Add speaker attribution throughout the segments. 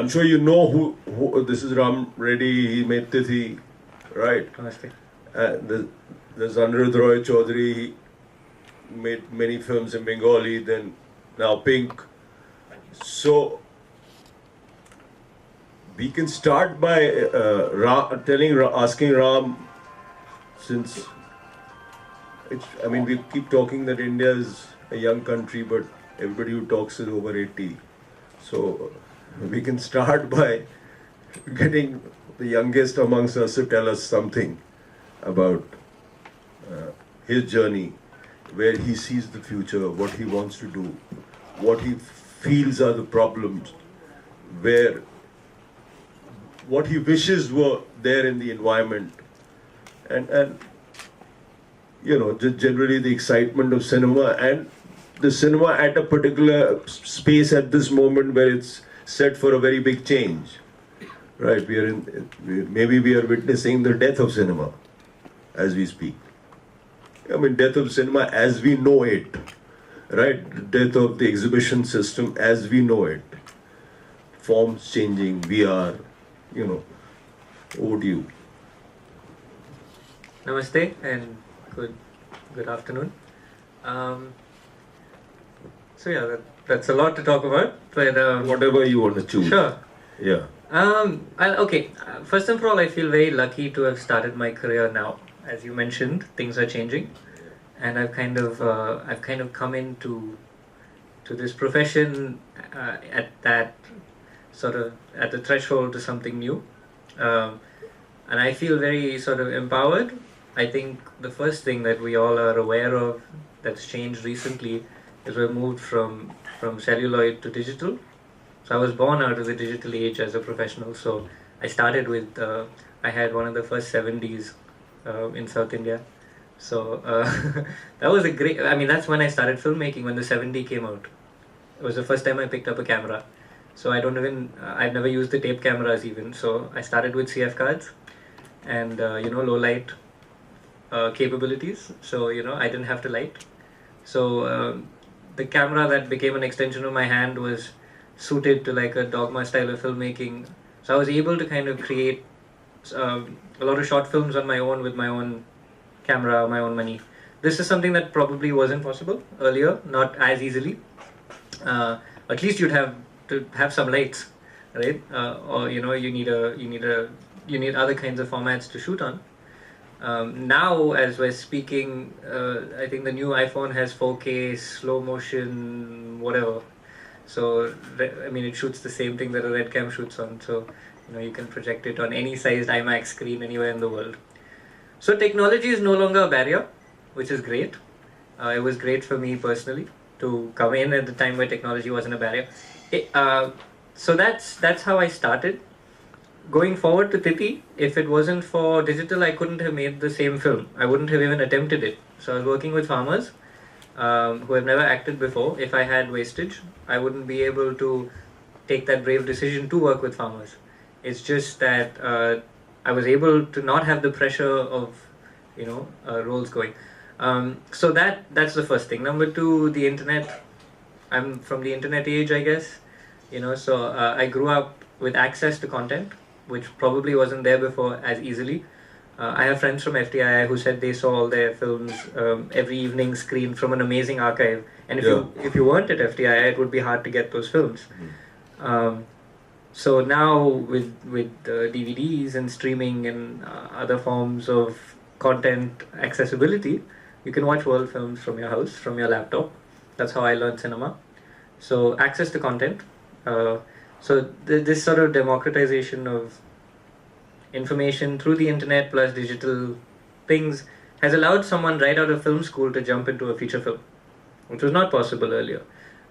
Speaker 1: I'm sure you know who this is. Raam, Reddy, he made Tithi, right?
Speaker 2: Namaste.
Speaker 1: There's Aniruddha Chowdhury, he made many films in Bengali, then now Pink. So we can start by asking Raam, since we keep talking that India is a young country, but everybody who talks is over 80. So we can start by getting the youngest amongst us to tell us something about his journey, where he sees the future, what he wants to do, what he feels are the problems, what he wishes were there in the environment, and just generally the excitement of cinema, and the cinema at a particular space at this moment where it's set for a very big change, right? Maybe we are witnessing the death of cinema as we speak. Death of cinema as we know it, right? Death of the exhibition system as we know it. Forms changing, VR, over to you.
Speaker 2: Namaste and good afternoon. So yeah, that's a lot to talk about, but
Speaker 1: whatever you want to choose.
Speaker 2: Sure.
Speaker 1: Yeah.
Speaker 2: Okay. First and for all, I feel very lucky to have started my career now. As you mentioned, things are changing, and I've kind of come into this profession at that sort of at the threshold to something new, and I feel very sort of empowered. I think the first thing that we all are aware of that's changed recently is we've moved from celluloid to digital. So I was born out of the digital age as a professional. So I started with I had one of the first 7Ds in South India. So that was a great. That's when I started filmmaking, when the 7D came out. It was the first time I picked up a camera. So I've never used the tape cameras even. So I started with CF cards and low light capabilities. So I didn't have to light. So the camera that became an extension of my hand was suited to like a dogma style of filmmaking. So I was able to kind of create a lot of short films on my own with my own camera, my own money. This is something that probably wasn't possible earlier, not as easily. At least you'd have to have some lights, right? Or you need other kinds of formats to shoot on. Now, as we're speaking, I think the new iPhone has 4K, slow motion, whatever. So, it shoots the same thing that a Red Cam shoots on. So, you can project it on any sized IMAX screen anywhere in the world. So, technology is no longer a barrier, which is great. It was great for me personally to come in at the time where technology wasn't a barrier. So that's how I started. Going forward to Tithi, if it wasn't for digital, I couldn't have made the same film. I wouldn't have even attempted it. So I was working with farmers who have never acted before. If I had wastage, I wouldn't be able to take that brave decision to work with farmers. It's just that I was able to not have the pressure of, roles going. So that's the first thing. Number two, the internet. I'm from the internet age, I guess. So I grew up with access to content, which probably wasn't there before as easily. I have friends from FTII who said they saw all their films every evening screened from an amazing archive. And if you weren't at FTII, it would be hard to get those films. So now with DVDs and streaming and other forms of content accessibility, you can watch world films from your house, from your laptop. That's how I learned cinema. So access to content. So this sort of democratization of information through the internet plus digital things has allowed someone right out of film school to jump into a feature film, which was not possible earlier.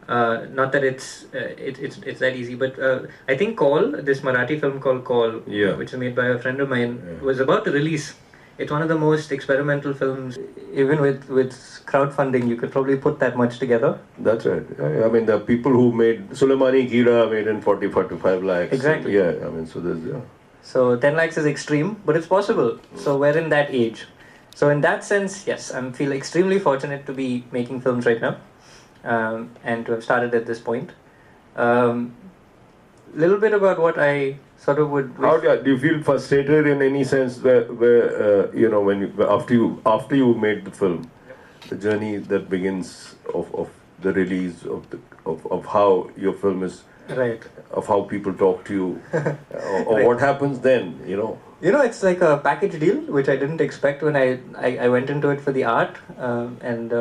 Speaker 2: Not that it's that easy, but I think this Marathi film called Call, which is made by a friend of mine, was about to release. It's one of the most experimental films. Even with crowdfunding, you could probably put that much together.
Speaker 1: That's right. The people who made Sulaimani Kira made in 45 lakhs.
Speaker 2: Exactly.
Speaker 1: So there's
Speaker 2: So 10 lakhs is extreme, but it's possible. So we're in that age. So in that sense, yes, I feel extremely fortunate to be making films right now, and to have started at this point. little bit about what I sort of would wish.
Speaker 1: How do you feel frustrated in any sense where you know, when you, after you made the film, the journey that begins of the release of how your film is,
Speaker 2: Right.
Speaker 1: of how people talk to you, or
Speaker 2: Right.
Speaker 1: what happens then, you know?
Speaker 2: It's like a package deal, which I didn't expect when I went into it for the art, and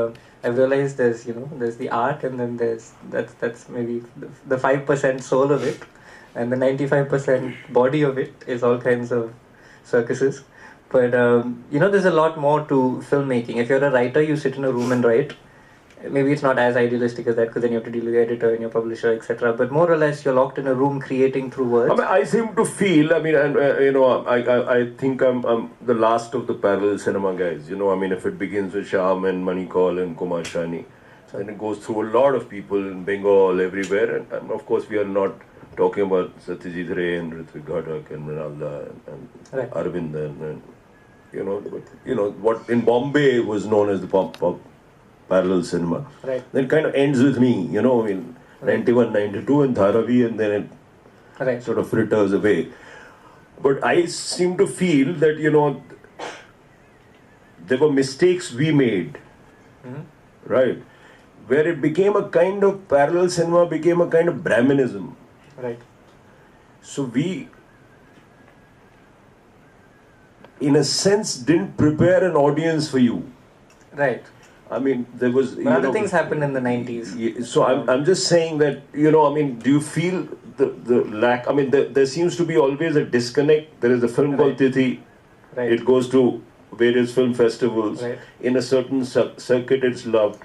Speaker 2: I realized there's the art, and then that's maybe the 5% soul of it, and the 95% body of it is all kinds of circuses. But there's a lot more to filmmaking. If you're a writer, you sit in a room and write. Maybe it's not as idealistic as that, because then you have to deal with your editor and your publisher, etc. But more or less, you're locked in a room creating through words.
Speaker 1: I mean, I seem to feel, I mean, and, I think I'm the last of the parallel cinema guys. You know, I mean, if it begins with Shyam and Manikal and Kumar Shani, and it goes through a lot of people in Bengal, everywhere, and of course we are not talking about Satyajit Ray and Ritvik Ghatak and Mrinalda and
Speaker 2: Right.
Speaker 1: Arvind and what in Bombay was known as the pop parallel cinema.
Speaker 2: Right.
Speaker 1: Then kind of ends with me, in 91, 92 and Dharavi, and then it
Speaker 2: Right.
Speaker 1: sort of fritters away. But I seem to feel that, there were mistakes we made, right? Where it became a kind of parallel cinema, became a kind of Brahminism.
Speaker 2: Right.
Speaker 1: So we, in a sense, didn't prepare an audience for you.
Speaker 2: Right.
Speaker 1: I mean, there was...
Speaker 2: But other things happened in the 90s.
Speaker 1: So I'm just saying that, I mean, do you feel the lack... I mean, there seems to be always a disconnect. There is a film called Tithi.
Speaker 2: Right.
Speaker 1: It goes to various film festivals.
Speaker 2: Right.
Speaker 1: In a certain circuit, it's loved,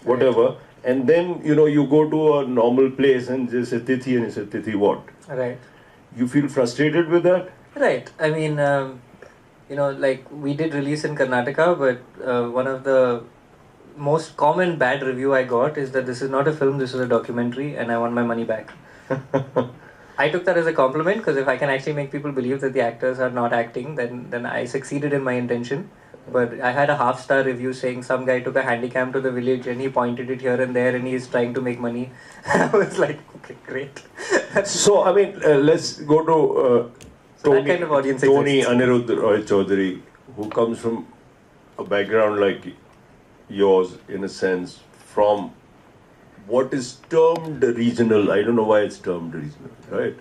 Speaker 1: whatever.
Speaker 2: Right.
Speaker 1: And then, you go to a normal place and just say Tithi, and you say, Tithi what?
Speaker 2: Right.
Speaker 1: You feel frustrated with that?
Speaker 2: Right. I mean, like we did release in Karnataka, but one of the most common bad review I got is that this is not a film, this is a documentary, and I want my money back. I took that as a compliment, because if I can actually make people believe that the actors are not acting, then I succeeded in my intention. But I had a half-star review saying some guy took a handycam to the village and he pointed it here and there and he's trying to make money. I was like, okay, great.
Speaker 1: So, I mean, let's go to
Speaker 2: that kind of audience
Speaker 1: Tony
Speaker 2: exists.
Speaker 1: Aniruddha Chowdhury, who comes from a background like yours, in a sense, from what is termed regional. I don't know why it's termed regional, right?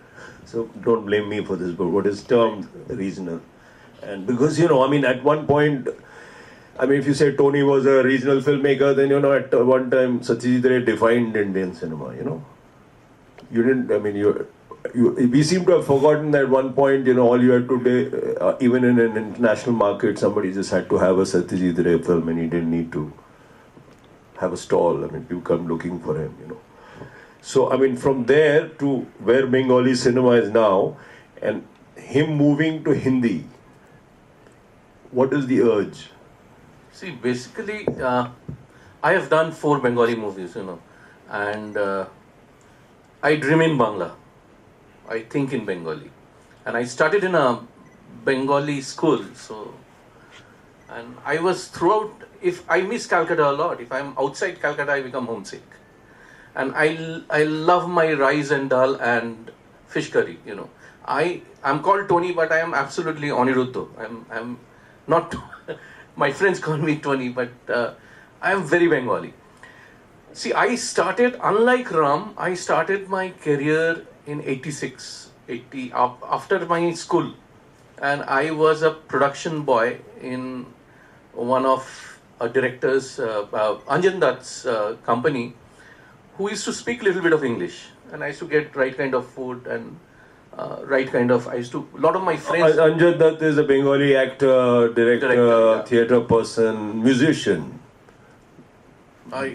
Speaker 1: So don't blame me for this, but what is termed regional? And because, I mean, at one point, I mean, if you say Tony was a regional filmmaker, then, at one time, Satyajit Ray defined Indian cinema, You didn't, I mean, we seem to have forgotten that at one point, all you had to do, even in an international market, somebody just had to have a Satyajit Ray film and he didn't need to have a stall. I mean, people come looking for him, So, I mean, from there to where Bengali cinema is now, and him moving to Hindi, what is the urge?
Speaker 3: See, basically, I have done 4 Bengali movies, and I dream in Bangla. I think in Bengali. And I started in a Bengali school, and I was throughout, if I miss Calcutta a lot, if I'm outside Calcutta, I become homesick. And I love my rice and dal and fish curry, I'm called Tony, but I am absolutely Aniruddha. I'm not, my friends call me Tony, but I am very Bengali. See, I started, unlike Raam, I started my career in 86, after my school. And I was a production boy in one of director's, Anjan Dutt's company, who used to speak a little bit of English. And I used to get right kind of food and a lot of my friends...
Speaker 1: Anjan Dutt is a Bengali actor, director,
Speaker 3: yeah.
Speaker 1: theatre person, musician. Bob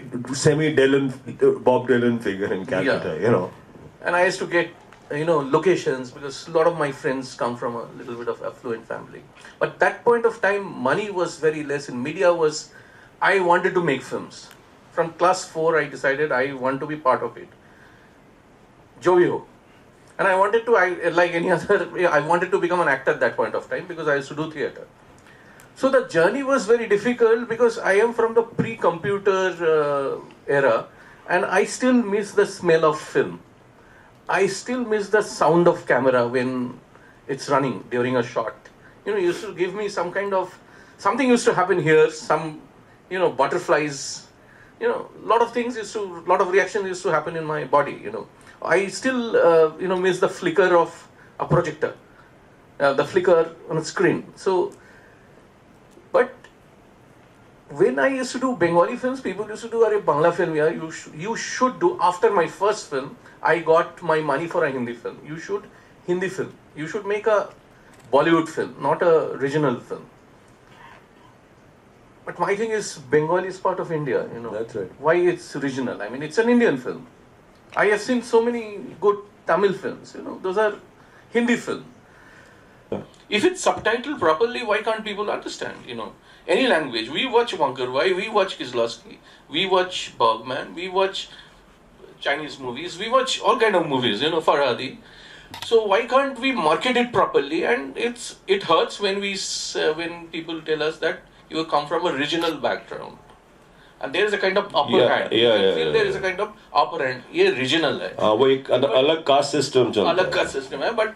Speaker 1: Dylan figure in Calcutta,
Speaker 3: And I used to get, locations, because a lot of my friends come from a little bit of affluent family. But that point of time, money was very less. In media I wanted to make films. From class 4, I decided I want to be part of it. Jo bhi ho. And I wanted to, like any other, I wanted to become an actor at that point of time, because I used to do theatre. So the journey was very difficult, because I am from the pre-computer era, and I still miss the smell of film. I still miss the sound of camera when it's running during a shot. It used to give me some kind of, something used to happen here, some, butterflies, lot of things lot of reactions used to happen in my body, I still, miss the flicker of a projector, the flicker on a screen. So, but when I used to do Bengali films, people used to do, "Arey, Bangla film, yeah, you should do." After my first film, I got my money for a Hindi film. You should Hindi film. You should make a Bollywood film, not a regional film. But my thing is, Bengali is part of India,
Speaker 1: That's right.
Speaker 3: Why it's regional? I mean, it's an Indian film. I have seen so many good Tamil films, those are Hindi films. If it's subtitled properly, why can't people understand, Any language. We watch Wonker Wai, we watch Kieslowski, we watch Bergman, we watch Chinese movies, we watch all kind of movies, Farhadi. So why can't we market it properly? And it hurts when when people tell us that you come from a regional background, and there is a kind of upper hand. I feel there is a kind of upper hand. ये regional है.
Speaker 1: वो एक अलग caste system चलता है.
Speaker 3: अलग caste system है, but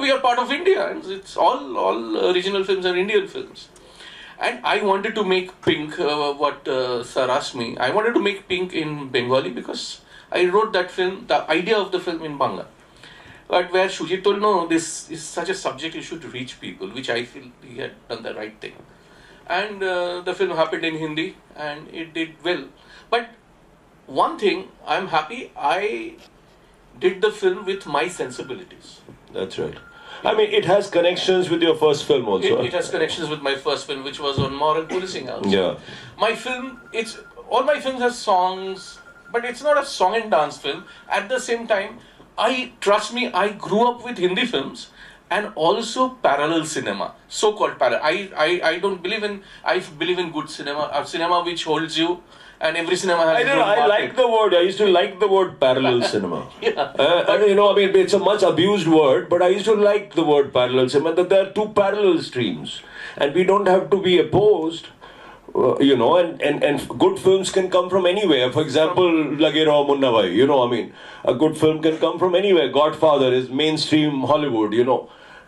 Speaker 3: we are part of India, and it's all regional films are Indian films. And I wanted to make Pink. What Sir asked me, I wanted to make Pink in Bengali because I wrote that film, the idea of the film in Bangla. But where Shujit told, no, this is such a subject, you should reach people, which I feel he had done the right thing. And the film happened in Hindi, and it did well. But one thing, I'm happy, I did the film with my sensibilities.
Speaker 1: That's right. I mean, it has connections with your first film also.
Speaker 3: It has connections with my first film, which was on moral policing also.
Speaker 1: Yeah.
Speaker 3: My film, all my films have songs, but it's not a song and dance film. At the same time, trust me, I grew up with Hindi films and also parallel cinema, so-called parallel. I don't believe in, I believe in good cinema, a cinema which holds you, and every cinema has
Speaker 1: I like the word. I used to like the word parallel cinema.
Speaker 3: Yeah.
Speaker 1: It's a much abused word, but I used to like the word parallel cinema, that there are two parallel streams, and we don't have to be opposed. And good films can come from anywhere. For example, Lage Rao Munna Bhai, a good film can come from anywhere. Godfather is mainstream Hollywood,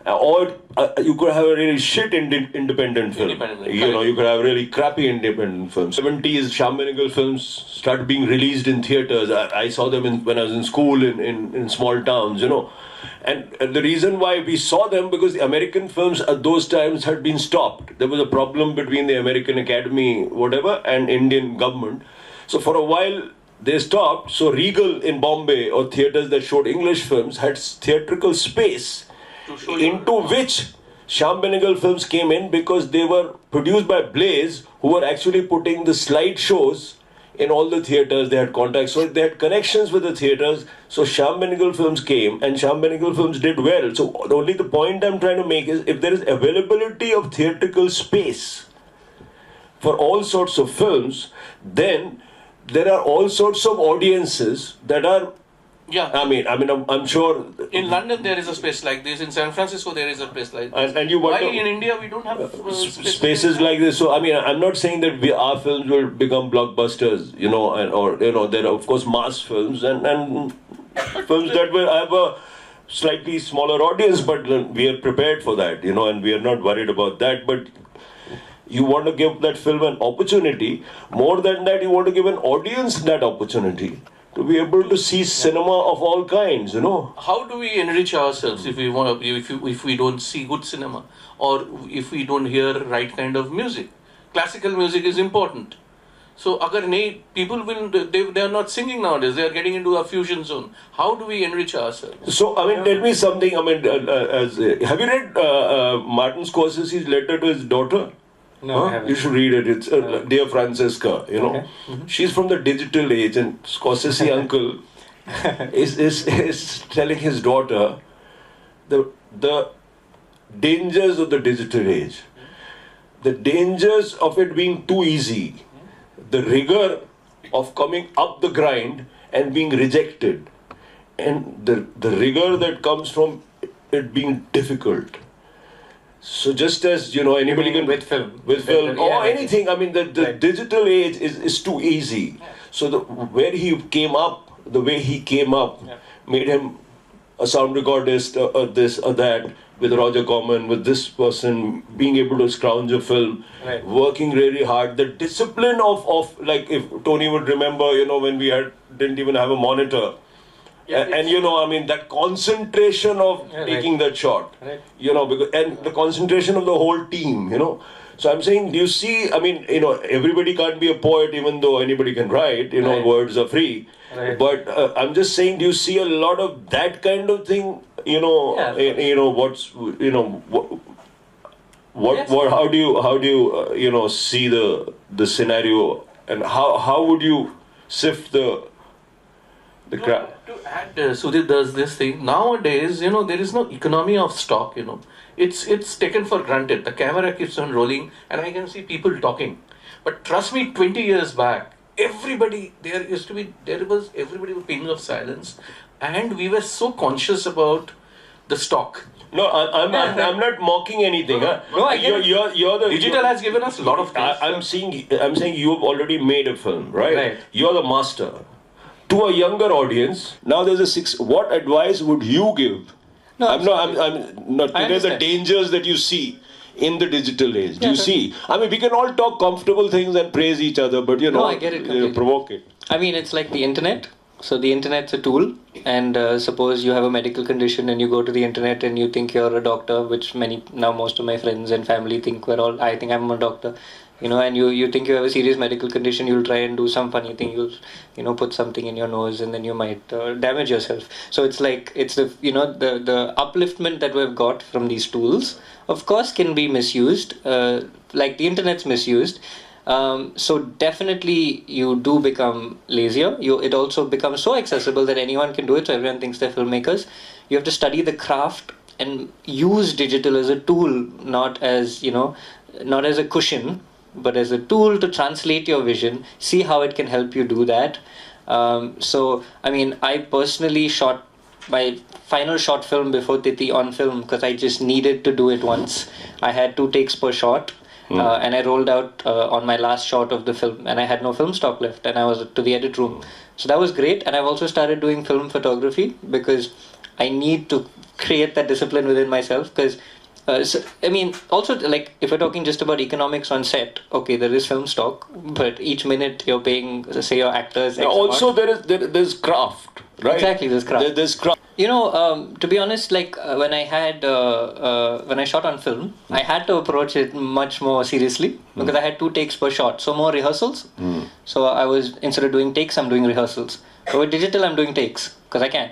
Speaker 1: Or you could have a really shit independent film. You could have really crappy independent films. 70s Shyam Benegal films started being released in theatres. I saw them when I was in school in small towns, And the reason why we saw them, because the American films at those times had been stopped. There was a problem between the American Academy, whatever, and Indian government. So for a while they stopped. So Regal in Bombay, or theatres that showed English films, had theatrical space into which Shyam Benegal films came in, because they were produced by Blaze, who were actually putting the slide shows in all the theatres. They had contacts, so they had connections with the theatres. So Shyam Benegal films came, and Shyam Benegal films did well. So the point I'm trying to make is, if there is availability of theatrical space for all sorts of films, then there are all sorts of audiences that are.
Speaker 3: Yeah.
Speaker 1: I'm sure.
Speaker 3: In London there is a space like this. In San Francisco there is a place like this.
Speaker 1: And you wonder,
Speaker 3: why in India we don't have
Speaker 1: spaces like this? So I'm not saying that our films will become blockbusters, there are of course mass films and films that will have a slightly smaller audience, but we are prepared for that, and we are not worried about that. But you want to give that film an opportunity. More than that, you want to give an audience that opportunity to be able to see cinema of all kinds,
Speaker 3: How do we enrich ourselves if we don't see good cinema, or if we don't hear right kind of music? Classical music is important. So, people they are not singing nowadays. They are getting into a fusion zone. How do we enrich ourselves?
Speaker 1: So, tell me something. Have you read Martin Scorsese's letter to his daughter?
Speaker 2: No, I haven't.
Speaker 1: You should read it. It's Dear Francesca,
Speaker 2: Okay. Mm-hmm.
Speaker 1: She's from the digital age, and Scorsese uncle is telling his daughter the dangers of the digital age, the dangers of it being too easy, the rigor of coming up the grind and being rejected, and the rigor that comes from it being difficult. So just as anybody can
Speaker 2: with film,
Speaker 1: or anything. The digital age is too easy. So where he came up the way he came up made him a sound recordist, this or that, with Roger Corman, with this person, being able to scrounge a film, working really hard. The discipline of like, if Tony would remember, when we didn't even have a monitor. And I mean, that concentration of taking that shot, because, and the concentration of the whole team, So I'm saying, do you see, I mean, everybody can't be a poet even though anybody can write, words are free. But I'm just saying, do you see a lot of that kind of thing, how do you, see the scenario, and how would you sift the crap?
Speaker 3: To add, Sudhir does this thing. Nowadays, there is no economy of stock, It's taken for granted. The camera keeps on rolling and I can see people talking. But trust me, 20 years back, everybody was pings of silence, and we were so conscious about the stock.
Speaker 1: No, I'm not mocking anything.
Speaker 3: No, I get
Speaker 1: you're the
Speaker 3: digital has given us a lot of things.
Speaker 1: I'm saying you've already made a film, right? You're the master. To a younger audience, now there's what advice would you give?
Speaker 2: No,
Speaker 1: I'm not today the dangers that you see in the digital age. Do you see? I mean, we can all talk comfortable things and praise each other, but
Speaker 2: I get it completely.
Speaker 1: Provoke it.
Speaker 2: I mean, it's like the internet. So the internet's a tool, and suppose you have a medical condition and you go to the internet and you think you're a doctor, which most of my friends and family think I think I'm a doctor. And you think you have a serious medical condition, you'll try and do some funny thing, you'll put something in your nose and then you might damage yourself. So it's like, it's the upliftment that we've got from these tools, of course, can be misused, like the internet's misused. So definitely you do become lazier. It also becomes so accessible that anyone can do it, so everyone thinks they're filmmakers. You have to study the craft and use digital as a tool, not as a cushion, but as a tool to translate your vision, see how it can help you do that. So, I mean, I personally shot my final short film before Titi on film because I just needed to do it once. I had 2 takes per shot, and I rolled out on my last shot of the film, and I had no film stock left, and I was to the edit room. So that was great, and I've also started doing film photography because I need to create that discipline within myself, because also, like, if we're talking just about economics on set, okay, there is film stock, but each minute you're paying, say, your actors.
Speaker 1: Also, there's craft, right?
Speaker 2: Exactly, there's craft.
Speaker 1: There's craft.
Speaker 2: To be honest, like when I shot on film, I had to approach it much more seriously because I had 2 takes per shot, so more rehearsals. So I was, instead of doing takes, I'm doing rehearsals. So with digital, I'm doing takes because I can.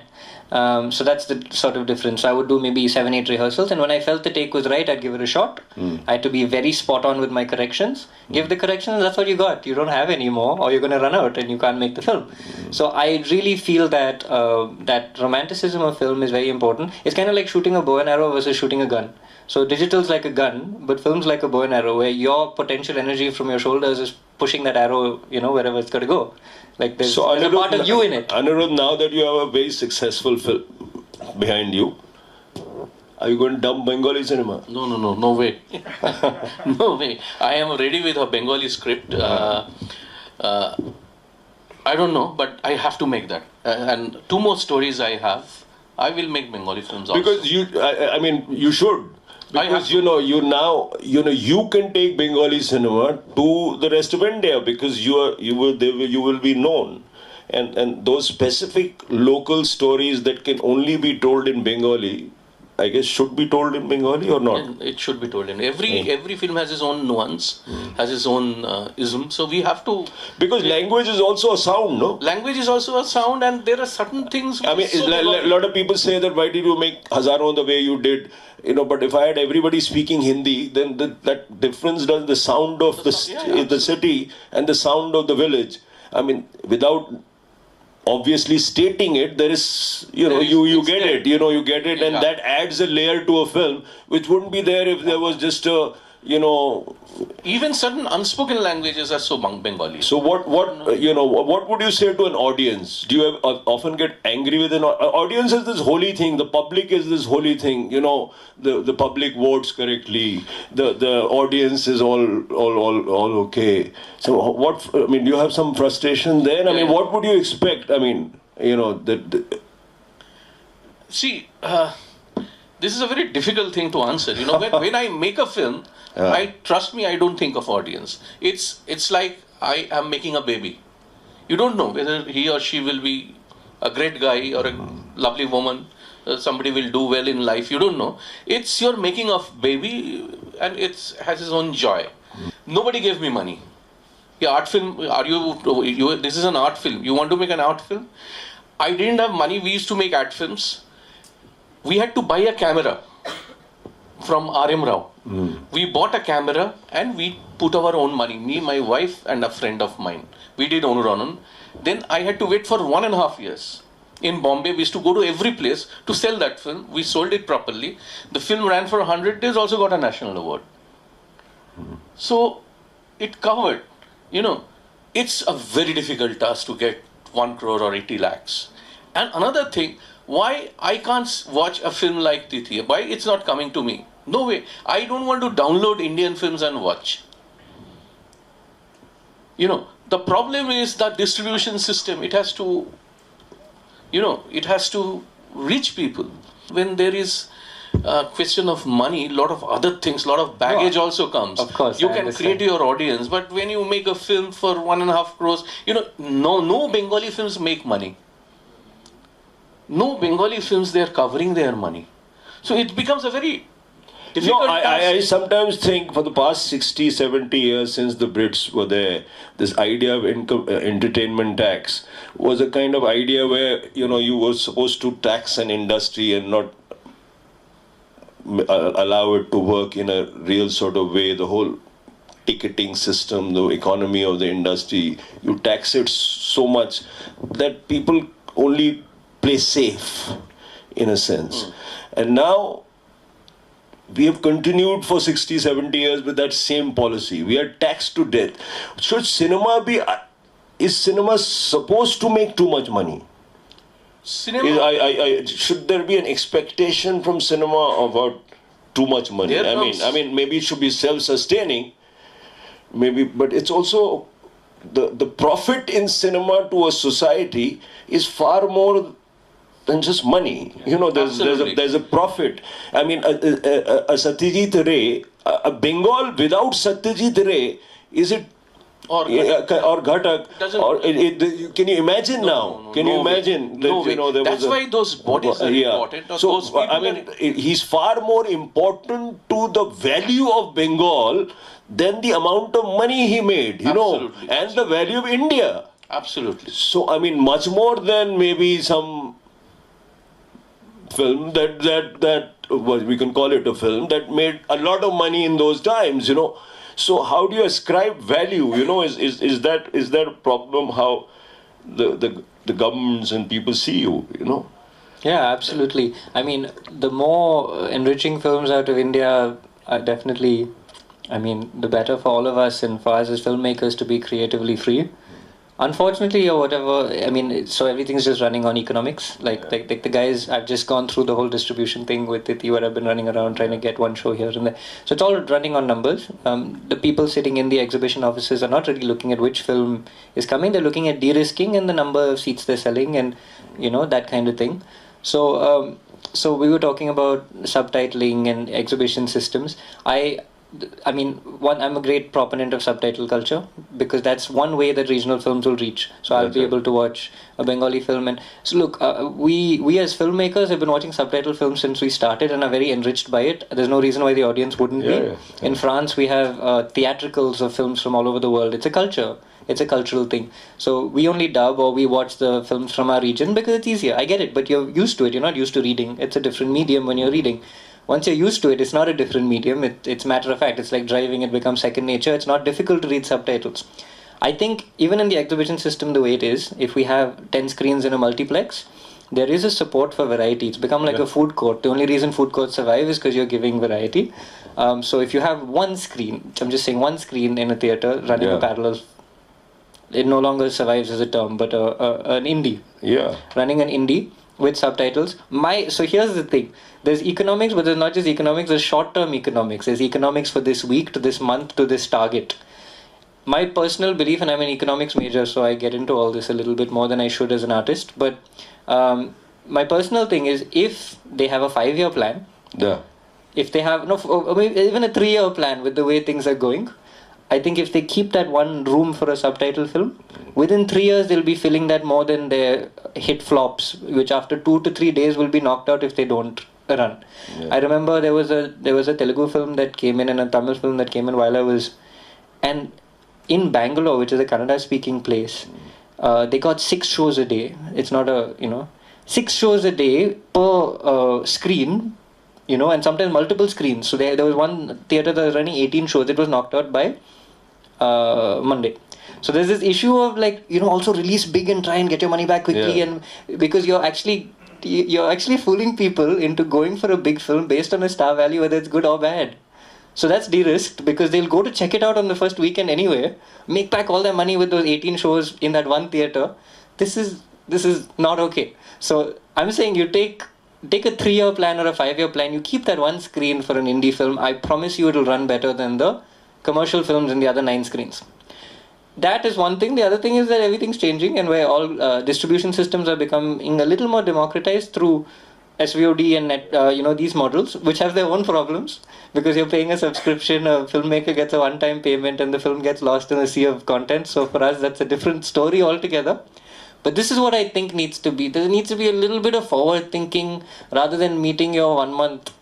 Speaker 2: So that's the sort of difference. So I would do maybe 7-8 rehearsals, and when I felt the take was right, I'd give it a shot. I had to be very spot on with my corrections. Give the corrections, that's what you got. You don't have any more, or you're going to run out and you can't make the film. So I really feel that that romanticism of film is very important. It's kind of like shooting a bow and arrow versus shooting a gun. So digital's like a gun, but film's like a bow and arrow, where your potential energy from your shoulders is pushing that arrow, wherever it's got to go. Like there's a part of you in it.
Speaker 1: Aniruddha, now that you have a very successful film behind you, are you going to dump Bengali cinema?
Speaker 3: No way. No way. I am ready with a Bengali script. I don't know, but I have to make that. And 2 more stories I have. I will make Bengali films also.
Speaker 1: Because you should. Because you can take Bengali cinema to the rest of India because you will be known, and those specific local stories that can only be told in Bengali, I guess, should be told in Bengali or not?
Speaker 3: It should be told in every film has its own nuance, has its own ism. So we have to,
Speaker 1: because language is also a sound, no?
Speaker 3: Language is also a sound, and there are certain things.
Speaker 1: I mean, a lot of people say that why did you make Hazaron the way you did? But if I had everybody speaking Hindi, then that difference does the sound of the city and the sound of the village. I mean, without obviously stating it, there is, you get it, you get it, and that adds a layer to a film, which wouldn't be there if there was just a,
Speaker 3: even certain unspoken languages are so Bengali.
Speaker 1: So what would you say to an audience? Do you often get angry with an audience? Is this holy thing? The public is this holy thing. The public votes correctly. The audience is all okay. So do you have some frustration there? I mean, what would you expect? I mean, you know,
Speaker 3: See, this is a very difficult thing to answer. You know, when I make a film, trust me, I don't think of audience. It's like I am making a baby. You don't know whether he or she will be a great guy or a lovely woman. Somebody will do well in life. You don't know. It's you're making a baby, and it has its own joy. Nobody gave me money. Yeah, art film. You? This is an art film. You want to make an art film? I didn't have money. We used to make art films. We had to buy a camera from R.M. Rao. We bought a camera and we put our own money. Me, my wife, and a friend of mine. We did Onuranun. Then I had to wait for 1.5 years. In Bombay, we used to go to every place to sell that film. We sold it properly. The film ran for 100 days, also got a national award. So it covered. You know, it's a very difficult task to get 1 crore or 80 lakhs. And another thing, why I can't watch a film like Tithi? Why it's not coming to me? No way. I don't want to download Indian films and watch. You know, the problem is the distribution system. It has to, it has to reach people. When there is a question of money, a lot of other things, a lot of baggage also comes.
Speaker 2: Of course,
Speaker 3: you can create your audience, but when you make a film for 1.5 crores, no Bengali films make money. No Bengali films, they are covering their money. So it becomes a very difficult task.
Speaker 1: I sometimes think for the past 60, 70 years since the Brits were there, this idea of entertainment tax was a kind of idea where, you were supposed to tax an industry and not allow it to work in a real sort of way. The whole ticketing system, the economy of the industry, you tax it so much that people only play safe, in a sense. And now, we have continued for 60, 70 years with that same policy. We are taxed to death. Should cinema be... Is cinema supposed to make too much money? Should there be an expectation from cinema about too much money? I mean, maybe it should be self-sustaining, maybe, but it's also... The profit in cinema to a society is far more than just money. There's a profit. I mean, a Satyajit Ray, a Bengal without Satyajit Ray, is it or Ghatak? Can you imagine now? Can you imagine?
Speaker 3: That's why those bodies are important.
Speaker 1: So I mean, he's far more important to the value of Bengal than the amount of money he made. And the value of India.
Speaker 3: Absolutely.
Speaker 1: So I mean, much more than maybe some film that we can call it a film that made a lot of money in those times. So how do you ascribe value? Is that a problem? How the governments and people see you?
Speaker 2: Yeah, absolutely. I mean, the more enriching films out of India are definitely, the better for all of us and for us as filmmakers to be creatively free. Unfortunately, or whatever, so everything's just running on economics. Like the guys, I've just gone through the whole distribution thing with Tithi, where I've been running around trying to get one show here and there. So it's all running on numbers. The people sitting in the exhibition offices are not really looking at which film is coming. They're looking at de-risking and the number of seats they're selling and, that kind of thing. So, so we were talking about subtitling and exhibition systems. I'm a great proponent of subtitle culture because that's one way that regional films will reach. So I'll be able to watch a Bengali film. And so look, we as filmmakers have been watching subtitle films since we started and are very enriched by it. There's no reason why the audience wouldn't be. Yeah. In France, we have theatricals of films from all over the world. It's a culture. It's a cultural thing. So we only dub or we watch the films from our region because it's easier. I get it, but you're used to it. You're not used to reading. It's a different medium when you're reading. Once you're used to it, it's not a different medium. It's matter of fact. It's like driving. It becomes second nature. It's not difficult to read subtitles. I think even in the exhibition system, the way it is, if we have 10 screens in a multiplex, there is a support for variety. It's become like a food court. The only reason food courts survive is because you're giving variety. So if you have one screen, I'm just saying one screen in a theater running a parallel, it no longer survives as a term, but an indie.
Speaker 1: Yeah.
Speaker 2: Running an indie with subtitles. So here's the thing. There's economics, but there's not just economics, there's short-term economics. There's economics for this week, to this month, to this target. my personal belief, and I'm an economics major, so I get into all this a little bit more than I should as an artist. But my personal thing is, if they have a 5-year plan,
Speaker 1: Yeah.
Speaker 2: if they have even a 3-year plan with the way things are going, I think if they keep that one room for a subtitle film, within 3 years they'll be filling that more than their hit flops, which after 2 to 3 days will be knocked out if they don't run.
Speaker 1: Yeah.
Speaker 2: I remember there was a Telugu film that came in and a Tamil film that came in while I was, and in Bangalore, which is a Kannada speaking place, they got 6 shows a day. It's not 6 shows a day per screen, and sometimes multiple screens. So there was one theater that was running 18 shows. It was knocked out by Monday. So there's this issue of also release big and try and get your money back quickly, and because you're actually fooling people into going for a big film based on a star value, whether it's good or bad. So that's de-risked because they'll go to check it out on the first weekend anyway, make back all their money with those 18 shows in that one theater. This is not okay. So I'm saying you take a 3-year plan or a 5-year plan, you keep that one screen for an indie film, I promise you it'll run better than the commercial films in the other 9 screens. That is one thing. The other thing is that everything's changing, and where all distribution systems are becoming a little more democratized through SVOD and net, these models, which have their own problems because you're paying a subscription, a filmmaker gets a one-time payment and the film gets lost in a sea of content. So for us, that's a different story altogether. But this is what I think needs to be. There needs to be a little bit of forward thinking rather than meeting your 1 month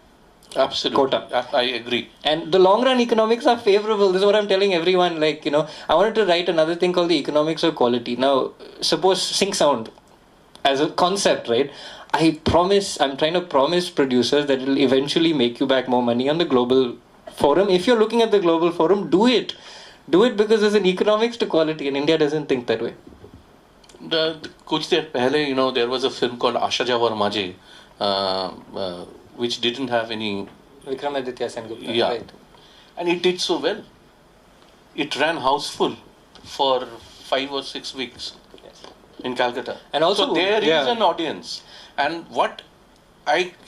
Speaker 2: quota.
Speaker 3: I agree.
Speaker 2: And the long run economics are favorable. This is what I'm telling everyone. I wanted to write another thing called the economics of quality. Now, suppose sync sound as a concept, right? I'm trying to promise producers that it'll eventually make you back more money on the global forum. If you're looking at the global forum, do it. Do it because there's an economics to quality, and India doesn't think that way.
Speaker 3: Kuch der pehle, there was a film called Asha Jawar Maje, which didn't have any...
Speaker 2: Vikramaditya Sengupta.
Speaker 3: Yeah.
Speaker 2: Right.
Speaker 3: And it did so well. It ran houseful for 5 or 6 weeks in Calcutta.
Speaker 2: And also,
Speaker 3: so there is an audience. And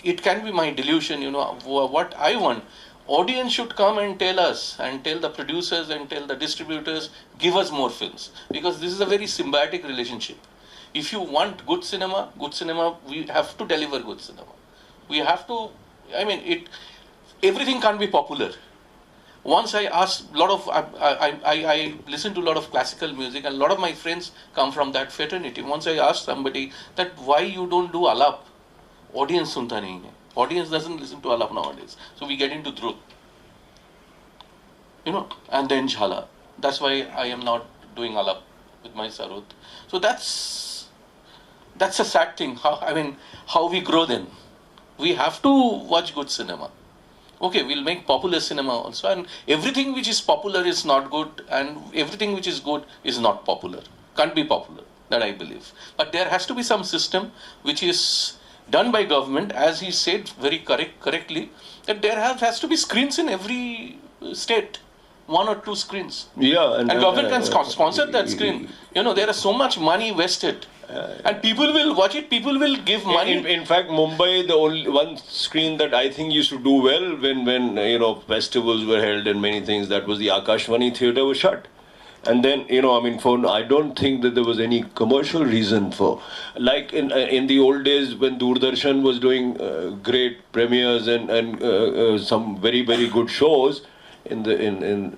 Speaker 3: it can be my delusion, what I want. Audience should come and tell us, and tell the producers and tell the distributors, give us more films. Because this is a very symbiotic relationship. If you want good cinema, we have to deliver good cinema. We have to, everything can't be popular. Once I asked I listen to a lot of classical music, and a lot of my friends come from that fraternity. Once I asked somebody that why you don't do alap, audience sunta nahi hai. Audience doesn't listen to alap nowadays. So we get into drut. And then jhala. That's why I am not doing alap with my sarut. So that's a sad thing. How we grow then. We have to watch good cinema. Okay, we'll make popular cinema also, and everything which is popular is not good, and everything which is good is not popular. Can't be popular, that I believe. But there has to be some system which is done by government, as he said very correctly, that there has to be screens in every state, 1 or 2 screens.
Speaker 1: Yeah,
Speaker 3: and government can sponsor that screen. There is so much money vested. And people will watch it, people will give money.
Speaker 1: In fact, Mumbai, the only one screen that I think used to do well when festivals were held and many things, that was the Akashvani theatre was shut. And then, I don't think that there was any commercial reason for, like in the old days when Doordarshan was doing great premieres and some very, very good shows, the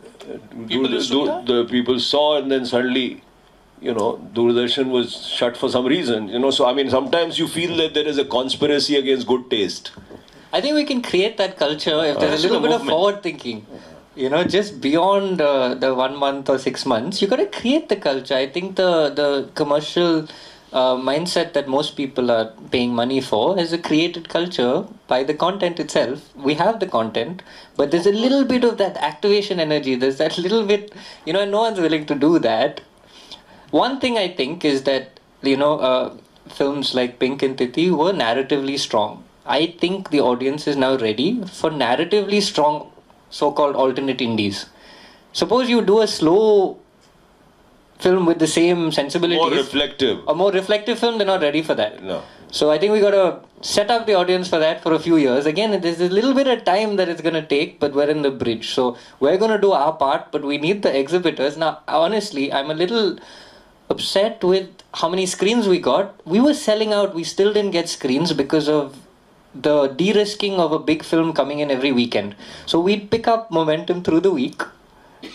Speaker 1: people saw, and then suddenly, Doordarshan was shut for some reason. So sometimes you feel that there is a conspiracy against good taste.
Speaker 2: I think we can create that culture if there's a little bit of forward thinking. Just beyond the 1 month or 6 months, you got to create the culture. I think the commercial mindset that most people are paying money for is a created culture by the content itself. We have the content, but there's a little bit of that activation energy. There's that little bit, and no one's willing to do that. One thing I think is that, films like Pink and Titi were narratively strong. I think the audience is now ready for narratively strong so-called alternate indies. Suppose you do a slow film with the same sensibilities.
Speaker 1: More reflective.
Speaker 2: A more reflective film, they're not ready for that.
Speaker 1: No.
Speaker 2: So I think we got to set up the audience for that for a few years. Again, there's a little bit of time that it's going to take, but we're in the bridge. So we're going to do our part, but we need the exhibitors. Now, honestly, I'm a little upset with how many screens we got. We were selling out. We still didn't get screens because of the de-risking of a big film coming in every weekend. So we'd pick up momentum through the week,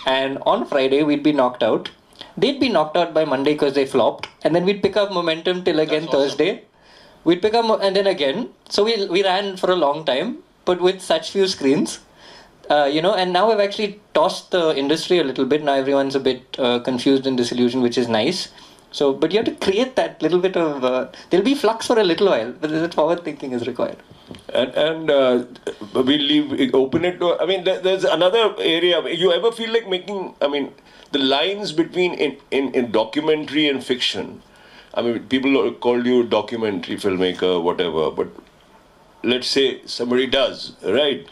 Speaker 2: and on Friday we'd be knocked out. They'd be knocked out by Monday because they flopped, and then we'd pick up momentum till again Thursday. We'd pick up and then again. So we ran for a long time, but with such few screens. And now we've actually tossed the industry a little bit. Now everyone's a bit confused and disillusioned, which is nice. So, but you have to create that little bit of... there'll be flux for a little while, but that forward thinking is required.
Speaker 1: And we'll open it to... I mean, there's another area. You ever feel like making... I mean, the lines between in documentary and fiction... I mean, people call you documentary filmmaker, whatever, but let's say somebody does, right?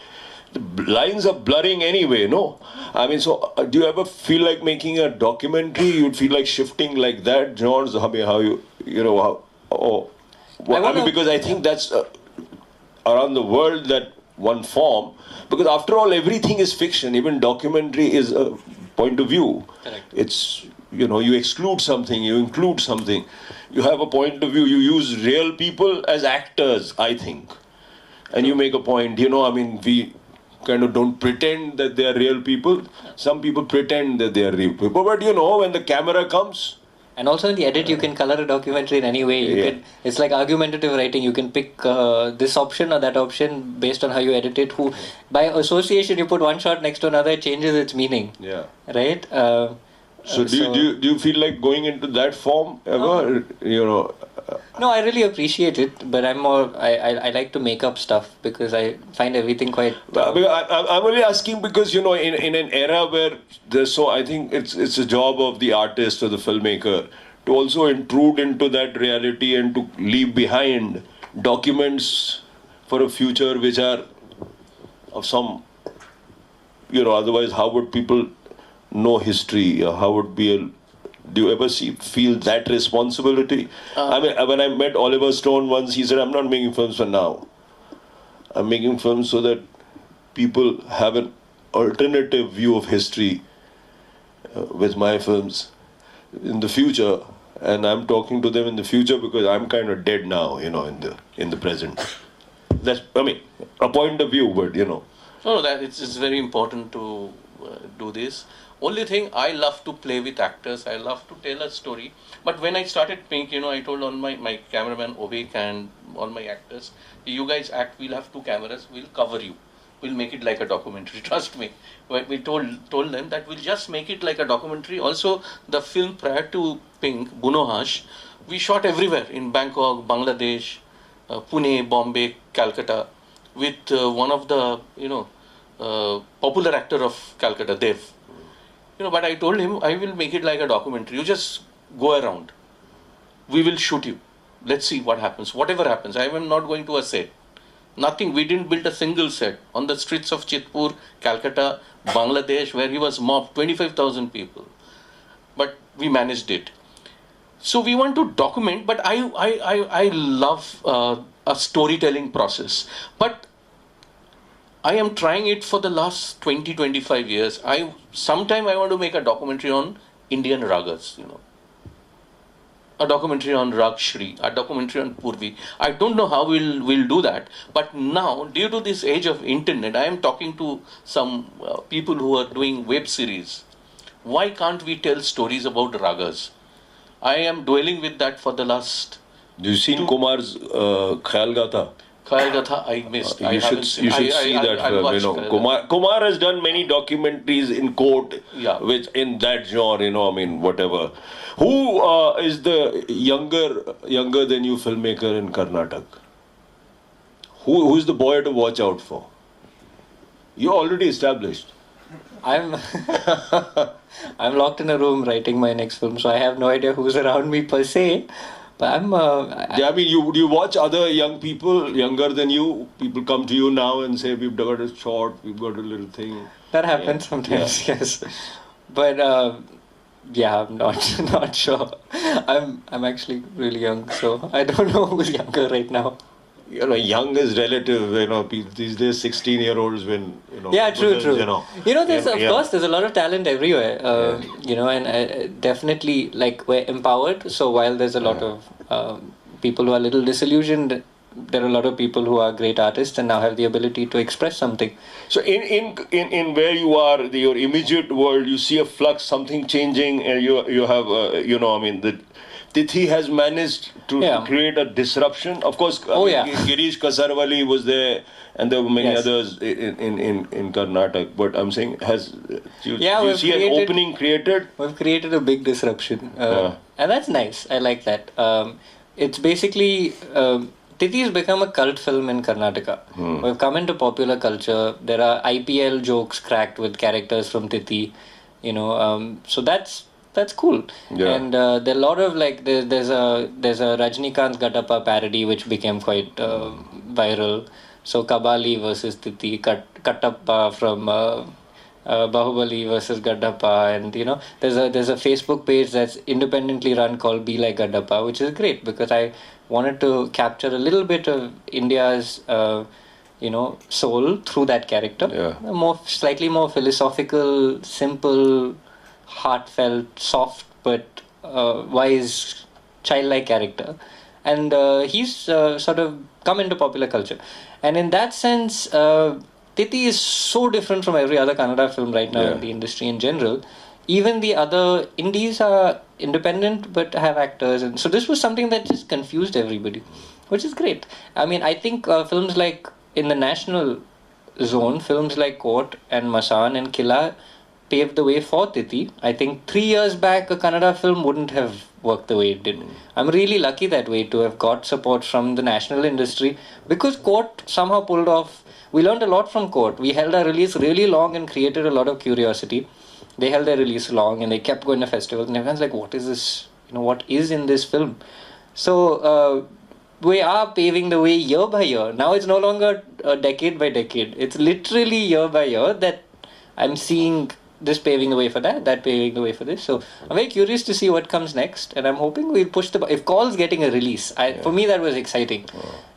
Speaker 1: The lines are blurring anyway, no? I mean, so do you ever feel like making a documentary? You'd feel like shifting like that, genres? I mean, because I think that's around the world that one form. Because after all, everything is fiction. Even documentary is a point of view.
Speaker 2: Correct.
Speaker 1: It's, you exclude something, you include something. You have a point of view. You use real people as actors, I think. And you make a point, we kind of don't pretend that they are real people. Some people pretend that they are real people. But when the camera comes...
Speaker 2: And also in the edit, you can color a documentary in any way. It's like argumentative writing. You can pick this option or that option based on how you edit it. By association, you put one shot next to another, it changes its meaning.
Speaker 1: Yeah.
Speaker 2: Right?
Speaker 1: So do you feel like going into that form ever?
Speaker 2: No, I really appreciate it, but I'm more... I like to make up stuff because I find everything quite...
Speaker 1: I'm only asking because, in an era where I think it's a job of the artist or the filmmaker to also intrude into that reality and to leave behind documents for a future which are of some... otherwise how would people know history? How would be do you ever feel that responsibility? I mean, when I met Oliver Stone once, he said, I'm not making films for now. I'm making films so that people have an alternative view of history with my films in the future. And I'm talking to them in the future because I'm kind of dead now, in the present. That's, a point of view, but,
Speaker 3: No, that it's very important to do this. Only thing, I love to play with actors. I love to tell a story. But when I started Pink, I told all my cameraman Ovik and all my actors, you guys act, we'll have 2 cameras, we'll cover you. We'll make it like a documentary, trust me. We told them that we'll just make it like a documentary. Also, the film prior to Pink, Bunohash, we shot everywhere in Bangkok, Bangladesh, Pune, Bombay, Calcutta, with one of the, popular actor of Calcutta, Dev. But I told him, I will make it like a documentary. You just go around. We will shoot you. Let's see what happens. Whatever happens, I am not going to a set. Nothing. We didn't build a single set. On the streets of Chitpur, Calcutta, Bangladesh, where he was mobbed, 25,000 people. But we managed it. So we want to document, but I love a storytelling process. But I am trying it for the last 20-25 years. Sometime I want to make a documentary on Indian ragas, a documentary on Rag Shri, a documentary on Purvi. I don't know how we'll do that, but now, due to this age of internet, I am talking to some people who are doing web series. Why can't we tell stories about ragas? I am dwelling with that for the last...
Speaker 1: You seen Kumar's Khayal Gatha?
Speaker 3: Khayal Gatha, I missed.
Speaker 1: You should see that film. Kumar has done many documentaries in court, which in that genre, whatever. Who is the younger than you filmmaker in Karnataka? Who's the boy to watch out for? You're already established.
Speaker 2: I'm locked in a room writing my next film, so I have no idea who's around me per se. But
Speaker 1: you watch other young people younger than you. People come to you now and say, "We've got a short, we've got a little thing."
Speaker 2: That happens sometimes, yes. But Yeah, I'm not not sure. I'm actually really young, so I don't know who's younger right now.
Speaker 1: You know, young is relative. You know, these days 16-year-olds when you know.
Speaker 2: Yeah, true, true.
Speaker 1: You know.
Speaker 2: There's of
Speaker 1: Yeah.
Speaker 2: course there's a lot of talent everywhere. And definitely like we're empowered. So while there's a lot of people who are a little disillusioned, there are a lot of people who are great artists and now have the ability to express something.
Speaker 1: So in where you are, your immediate world, you see a flux, something changing, and you have you know, I mean, the Tithi has managed to create a disruption. Of course, Girish Kasarwali was there, and there were many others in Karnataka. But I'm saying, do you see an opening created?
Speaker 2: We've created a big disruption, and that's nice. I like that. It's basically. Tithi has become a cult film in Karnataka. We've come into popular culture. There are IPL jokes cracked with characters from Tithi, so that's cool.
Speaker 1: Yeah.
Speaker 2: And there are a lot of like there's a Rajnikant's Gattappa parody which became quite viral. So Kabali versus Tithi, Kattappa from Bahubali versus Gaddappa, and there's a Facebook page that's independently run called Be Like Gaddappa, which is great because I wanted to capture a little bit of India's soul through that character. Slightly more philosophical, simple, heartfelt, soft but wise, childlike character, and he's sort of come into popular culture, and in that sense. Tithi is so different from every other Kannada film right now in the industry in general. Even the other indies are independent but have actors, and so this was something that just confused everybody, which is great. I mean, I think films like in the national zone, films like Court and Masan and Killa paved the way for Tithi. I think 3 years back, a Kannada film wouldn't have worked the way it did. I'm really lucky that way to have got support from the national industry because Court somehow pulled off. We learned a lot from Court. We held our release really long and created a lot of curiosity. They held their release long and they kept going to festivals and everyone's like, what is this? What is in this film? So we are paving the way year by year. Now it's no longer decade by decade. It's literally year by year that I'm seeing this paving the way for that paving the way for this. So I'm very curious to see what comes next, and I'm hoping we'll push if Call's getting a release. For me, that was exciting.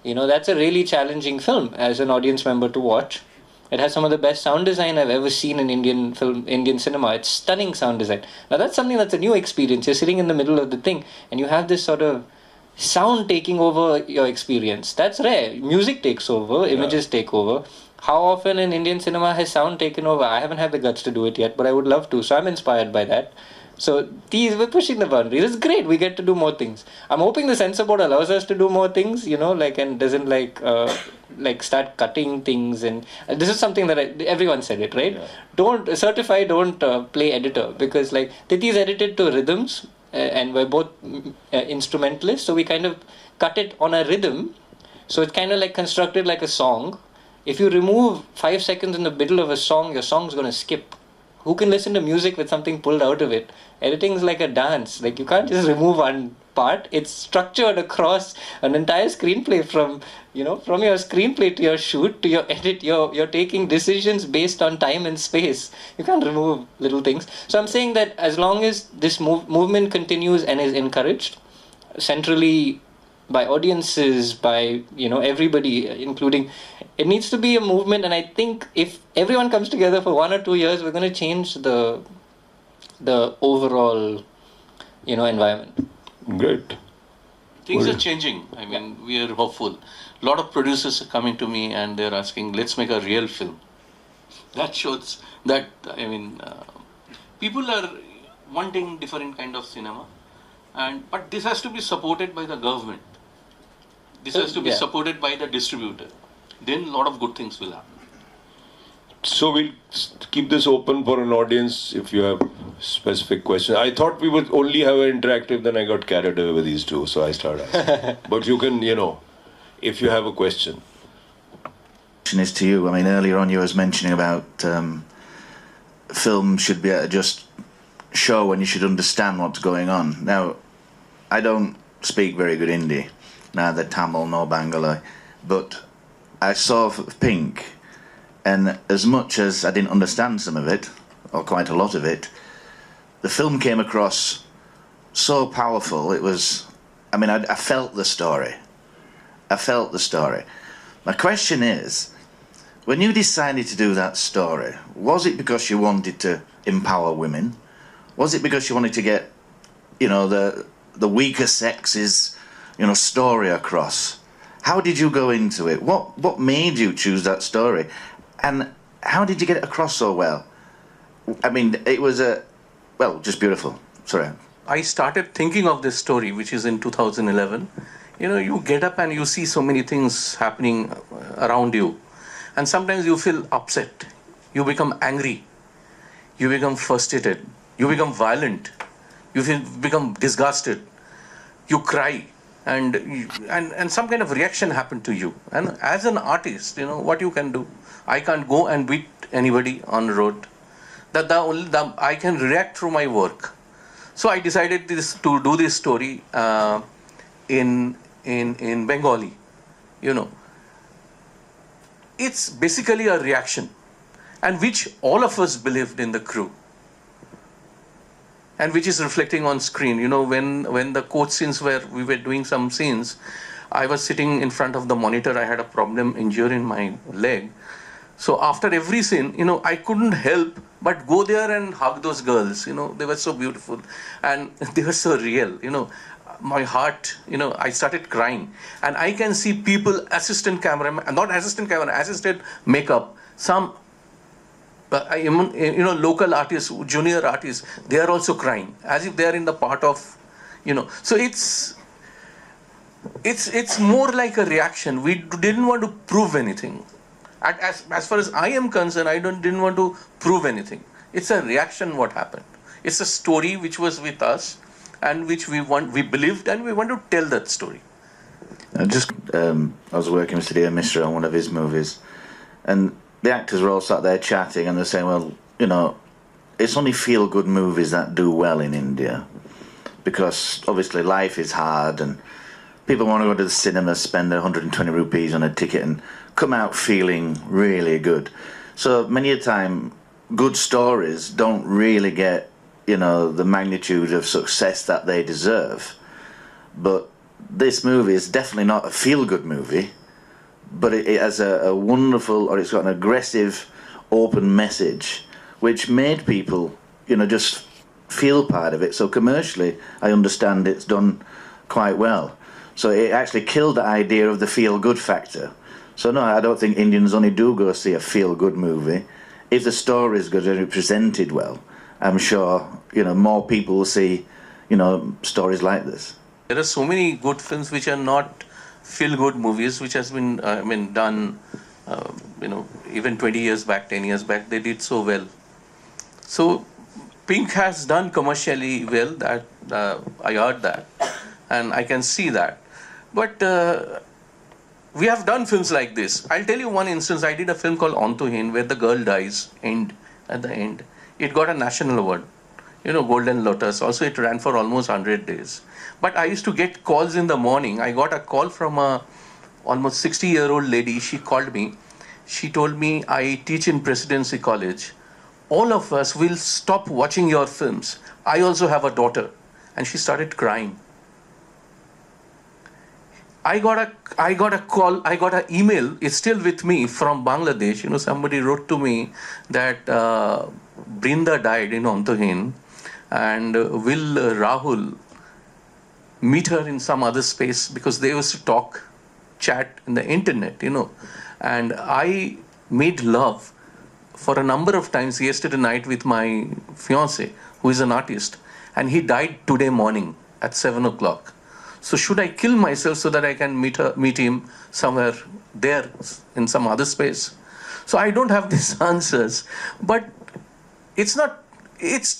Speaker 2: That's a really challenging film as an audience member to watch. It has some of the best sound design I've ever seen in Indian cinema. It's stunning sound design. Now that's something that's a new experience. You're sitting in the middle of the thing, and you have this sort of sound taking over your experience. That's rare. Music takes over, images take over. How often in Indian cinema has sound taken over? I haven't had the guts to do it yet, but I would love to. So I'm inspired by that. So we're pushing the boundaries. It's great. We get to do more things. I'm hoping the censor board allows us to do more things, and doesn't start cutting things. And this is something that everyone said it, right? Yeah. Don't play editor because Tithi is edited to rhythms and we're both instrumentalists. So we kind of cut it on a rhythm. So it's kind of constructed like a song. If you remove 5 seconds in the middle of a song, your song's going to skip. Who can listen to music with something pulled out of it? Editing is like a dance. You can't just remove one part. It's structured across an entire screenplay from your screenplay to your shoot to your edit. You're taking decisions based on time and space. You can't remove little things. So I'm saying that as long as this movement continues and is encouraged, centrally by audiences, by everybody, including, it needs to be a movement. And I think if everyone comes together for 1 or 2 years, we're going to change the overall environment.
Speaker 1: Great.
Speaker 3: Things are changing. I mean, we are hopeful. A lot of producers are coming to me and they're asking, let's make a real film. That shows that, people are wanting different kind of cinema, but this has to be supported by the government. This has to be supported by the distributor. Then a lot of good things will happen.
Speaker 1: So we'll keep this open for an audience if you have specific questions. I thought we would only have an interactive, then I got carried away with these two, so I started asking. But you can, if you have a question.
Speaker 4: Question is to you. I mean, earlier on you was mentioning about film should be able to just show and you should understand what's going on. Now, I don't speak very good Hindi, neither Tamil nor Bengali, but I saw Pink, and as much as I didn't understand some of it, or quite a lot of it, the film came across so powerful. It was, I mean, I felt the story. I felt the story. My question is, when you decided to do that story, was it because you wanted to empower women? Was it because you wanted to get, you know, the weaker sex's, you know, story across? How did you go into it? What made you choose that story? And how did you get it across so well? I mean, it was just beautiful. Sorry.
Speaker 3: I started thinking of this story, which is in 2011. You know, you get up and you see so many things happening around you. And sometimes you feel upset. You become angry. You become frustrated. You become violent. You become disgusted. You cry. And some kind of reaction happened to you. And as an artist, you know, what you can do? I can't go and beat anybody on the road. I can react through my work. So I decided to do this story in Bengali. You know, it's basically a reaction, and which all of us believed in the crew, and which is reflecting on screen. You know, when the coach scenes we were doing some scenes, I was sitting in front of the monitor. I had a problem, injury in my leg. So after every scene, you know, I couldn't help but go there and hug those girls. You know, they were so beautiful and they were so real. You know, my heart, you know, I started crying. And I can see people, assistant makeup, some, you know, local artists, junior artists, they are also crying as if they are in the part of, you know. So it's more like a reaction. We didn't want to prove anything. As far as I am concerned, I didn't want to prove anything. It's a reaction what happened. It's a story which was with us and which we believed, and we want to tell that story.
Speaker 4: I was working with Sudhir Mishra on one of his movies, and the actors were all sat there chatting, and they're saying, well, you know, it's only feel-good movies that do well in India, because obviously life is hard, and people want to go to the cinema, spend 120 rupees on a ticket, and come out feeling really good. So many a time, good stories don't really get, you know, the magnitude of success that they deserve. But this movie is definitely not a feel-good movie, but it has a wonderful, or it's got an aggressive, open message, which made people, you know, just feel part of it. So commercially, I understand it's done quite well. So it actually killed the idea of the feel-good factor. So no, I don't think Indians only do go see a feel-good movie. If the story is good and it's presented well, I'm sure, you know, more people will see, you know, stories like this.
Speaker 3: There are so many good films which are not feel-good movies, which has been done, you know, even 20 years back, 10 years back, they did so well. So Pink has done commercially well, that I heard that, and I can see that. But we have done films like this. I'll tell you one instance. I did a film called Antuhin, where the girl dies at the end. It got a national award, you know, Golden Lotus. Also, it ran for almost 100 days. But I used to get calls in the morning. I got a call from a almost 60-year-old lady. She called me. She told me, I teach in Presidency College. All of us will stop watching your films. I also have a daughter. And she started crying. I got a call, I got an email, it's still with me, from Bangladesh. You know, somebody wrote to me that Brinda died in Antuhin, and will Rahul meet her in some other space, because they used to chat in the internet, you know. And I made love for a number of times yesterday night with my fiance, who is an artist, and he died today morning at 7 o'clock. So should I kill myself so that I can meet him somewhere there in some other space? So I don't have these answers, but it's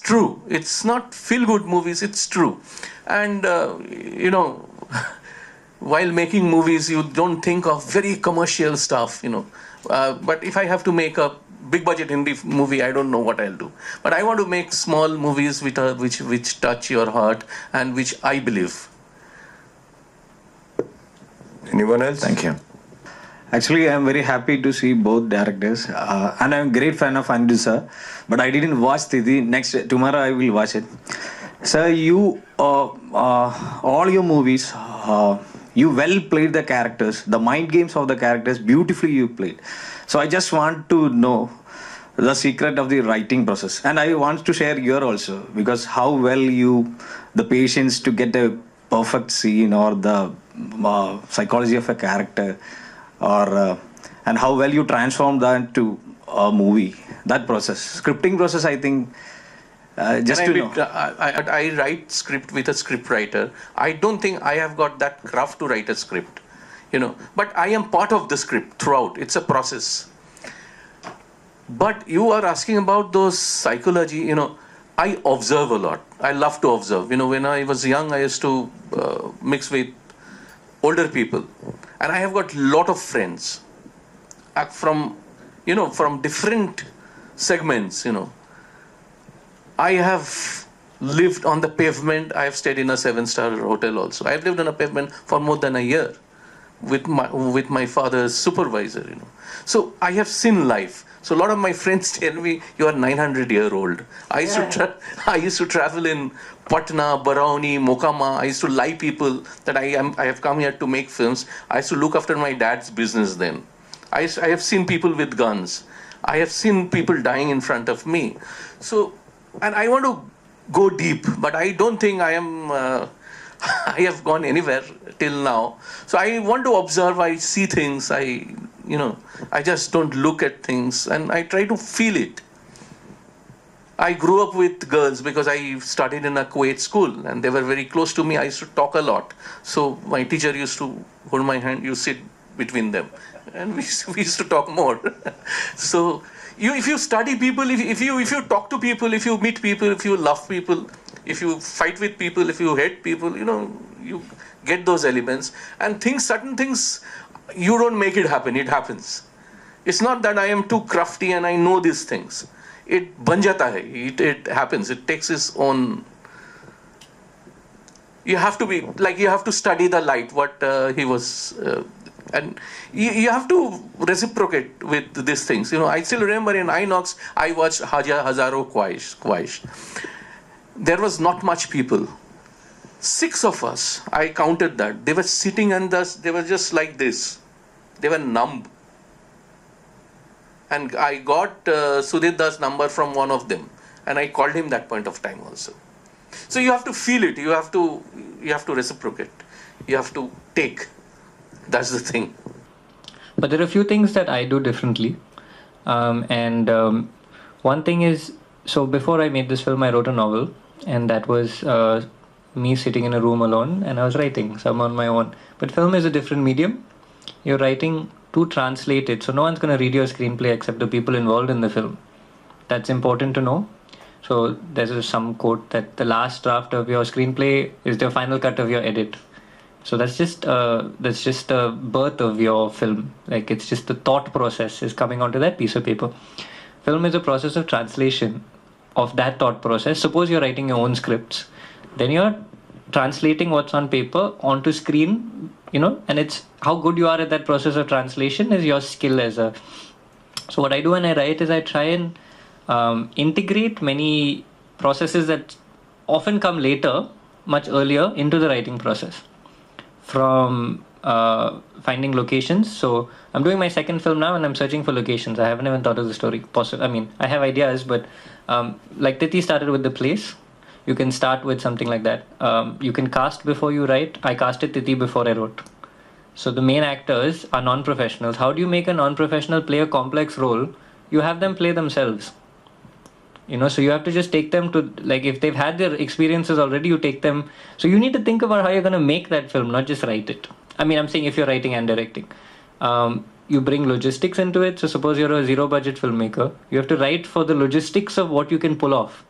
Speaker 3: true. It's not feel-good movies, it's true. And, you know, while making movies, you don't think of very commercial stuff, you know. But if I have to make a big-budget Hindi movie, I don't know what I'll do. But I want to make small movies which touch your heart and which I believe.
Speaker 1: Anyone else?
Speaker 4: Thank you.
Speaker 5: Actually, I'm very happy to see both directors, and I'm a great fan of Aniruddha sir. But I didn't watch Titi. Tomorrow I will watch it. Sir, all your movies, you well played the characters, the mind games of the characters, beautifully you played. So I just want to know the secret of the writing process, and I want to share your also, because how well the patience to get a perfect scene, or the psychology of a character, or and how well you transform that to a movie. That process, scripting process, I think. Just to know.
Speaker 3: I write script with a script writer. I don't think I have got that craft to write a script, but I am part of the script throughout. It's a process. But you are asking about those psychology, I observe a lot. I love to observe. When I was young, I used to mix with older people. And I have got a lot of friends from different segments, I have lived on the pavement. I have stayed in a 7-star hotel also. I have lived on a pavement for more than a year with my father's supervisor, So I have seen life. So a lot of my friends tell me, you are 900-year-old. I used to travel in Patna, Barauni, Mokama. I used to lie people that I have come here to make films. I used to look after my dad's business then. I have seen people with guns. I have seen people dying in front of me. So, and I want to go deep, but I don't think I am. I have gone anywhere till now. So I want to observe. I see things. I just don't look at things, and I try to feel it. I grew up with girls because I studied in a Kuwait school, and they were very close to me. I used to talk a lot. So my teacher used to hold my hand. You sit between them, and we used to talk more. So if you study people, if you talk to people, if you meet people, if you love people, if you fight with people, if you hate people, you get those elements. And certain things, you don't make it happen, it happens. It's not that I am too crafty and I know these things. It ban jata hai, it happens, it takes its own. You have to study the light, what he was, and you have to reciprocate with these things. I still remember in Inox, I watched Hazaro Khwaish. There was not much people. 6 of us, I counted that. They were sitting and they were just like this. They were numb. And I got Sudhir Das number from one of them. And I called him that point of time also. So you have to feel it. You have to reciprocate. You have to take. That's the thing.
Speaker 2: But there are a few things that I do differently. One thing is, so before I made this film, I wrote a novel. And that was me sitting in a room alone, and I was writing some on my own. But film is a different medium. You're writing to translate it. So no one's going to read your screenplay except the people involved in the film. That's important to know. So there's some quote that the last draft of your screenplay is the final cut of your edit. So that's just the birth of your film. Like, it's just the thought process is coming onto that piece of paper. Film is a process of translation of that thought process. Suppose you're writing your own scripts, then you're translating what's on paper onto screen, and it's how good you are at that process of translation is your skill So what I do when I write is I try and integrate many processes that often come later, much earlier, into the writing process. From finding locations. So I'm doing my second film now and I'm searching for locations. I haven't even thought of the story. I have ideas, but like Titi started with the place. You can start with something like that. You can cast before you write. I casted Titi before I wrote. So the main actors are non-professionals. How do you make a non-professional play a complex role? You have them play themselves. So you have to just take them to, like, if they've had their experiences already, you take them. So you need to think about how you're going to make that film, not just write it. I'm saying if you're writing and directing. You bring logistics into it. So suppose you're a zero-budget filmmaker. You have to write for the logistics of what you can pull off.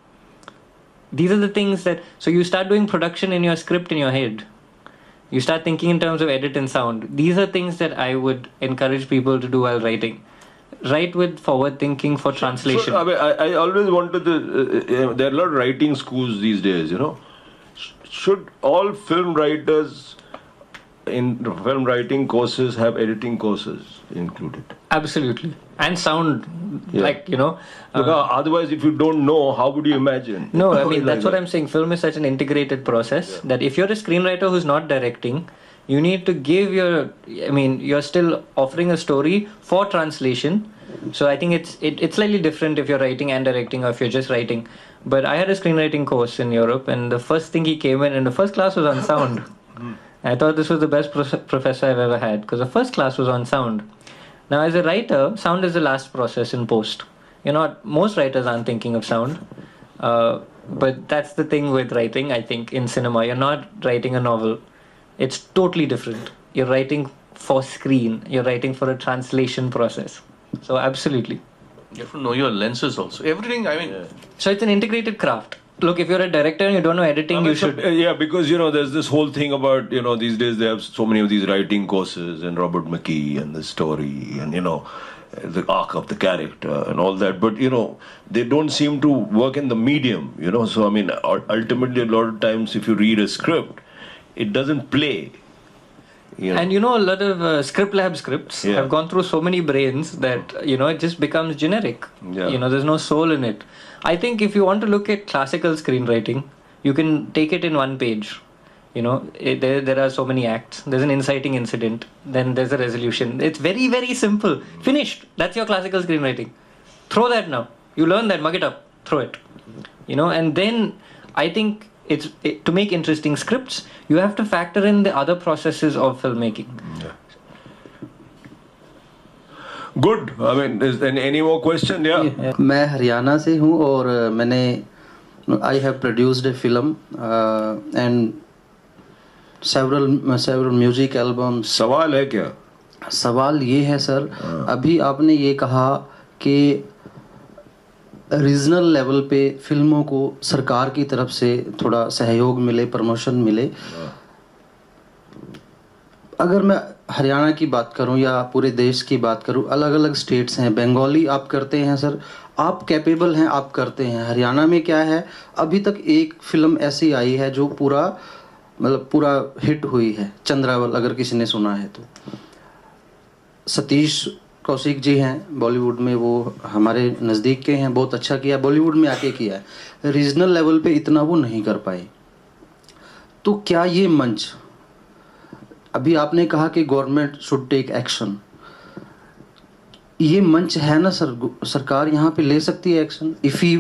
Speaker 2: These are the things that... So you start doing production in your script in your head. You start thinking in terms of edit and sound. These are things that I would encourage people to do while writing. Write with forward thinking for translation.
Speaker 1: I always wanted to... there are a lot of writing schools these days, Should all film writers in film writing courses have editing courses included.
Speaker 2: Absolutely. And sound,
Speaker 1: Yeah.
Speaker 2: like, you know.
Speaker 1: Because otherwise, if you don't know, how would you imagine?
Speaker 2: No, I mean,
Speaker 1: Like
Speaker 2: that's what
Speaker 1: that.
Speaker 2: I'm saying. Film is such an integrated process that if you're a screenwriter who's not directing, you need to give you're still offering a story for translation. So I think it's slightly different if you're writing and directing or if you're just writing. But I had a screenwriting course in Europe, and the first thing he came in, and the first class was on sound. I thought this was the best professor I've ever had, because the first class was on sound. Now, as a writer, sound is the last process in post. Most writers aren't thinking of sound. But that's the thing with writing, I think, in cinema. You're not writing a novel. It's totally different. You're writing for screen. You're writing for a translation process. So, absolutely.
Speaker 3: You have to know your lenses also. Everything, I mean...
Speaker 2: So, it's an integrated craft. Look, if you're a director and you don't know editing, you should...
Speaker 1: Yeah, because, there's this whole thing about, these days they have so many of these writing courses and Robert McKee and the story and, the arc of the character and all that. But, they don't seem to work in the medium, So, I mean, ultimately, a lot of times if you read a script, it doesn't play.
Speaker 2: And a lot of script lab scripts have gone through so many brains that, it just becomes generic.
Speaker 1: Yeah.
Speaker 2: There's no soul in it. I think if you want to look at classical screenwriting, you can take it in one page. There are so many acts. There's an inciting incident. Then there's a resolution. It's very, very simple. Finished. That's your classical screenwriting. Throw that now. You learn that, mug it up. Throw it. And then I think to make interesting scripts, you have to factor in the other processes of filmmaking.
Speaker 1: Yeah. Good. I mean, is there any more question? Yeah.
Speaker 6: मैं हरियाणा से हूँ और मैंने I have produced a film and several music albums.
Speaker 1: सवाल है क्या?
Speaker 6: सवाल ये है सर, अभी आपने ये कहा कि रीजनल लेवल पे फिल्मों को सरकार की तरफ से थोड़ा सहयोग मिले, प्रमोशन मिले. अगर मैं हरियाणा की बात करूं या पूरे देश की बात करूं, अलग अलग स्टेट्स हैं. बंगाली आप करते हैं सर, आप कैपेबल हैं, आप करते हैं. हरियाणा में क्या है, अभी तक एक फिल्म ऐसी आई है जो पूरा हिट हुई है, चंद्रावल, अगर किसी ने सुना है तो. सतीश कौशिक जी हैं बॉलीवुड में, वो हमारे नज़दीक के हैं, बहुत अच्छा किया, बॉलीवुड में आके किया है. रीजनल लेवल पे इतना वो नहीं कर पाए. तो क्या ये मंच, अभी आपने कहा कि गवर्नमेंट शुड टेक एक्शन, ये मंच है ना सर, सरकार यहाँ पे ले सकती है एक्शन. इफ़ ही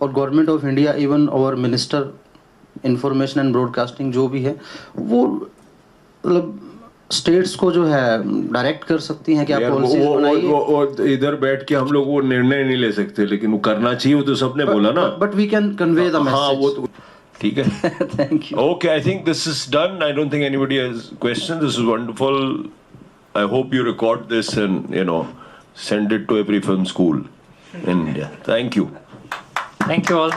Speaker 6: और गवर्नमेंट ऑफ इंडिया, इवन और मिनिस्टर इंफॉर्मेशन एंड ब्रॉडकास्टिंग जो भी है, वो मतलब स्टेट्स को जो है डायरेक्ट कर सकती हैं कि आप पॉलिसीज बनाइए.
Speaker 1: वो इधर बैठ के हम लोग वो निर्णय नहीं ले सकते, लेकिन वो करना चाहिए, वो तो सबने बोला ना.
Speaker 6: But we can convey the message.
Speaker 1: हाँ, वो तो ठीक है.
Speaker 6: Thank you.
Speaker 1: Okay, I think this is done. I don't think anybody has questions. This is wonderful. I hope you record this and, send it to every film school in India. Thank you.
Speaker 2: Thank you all.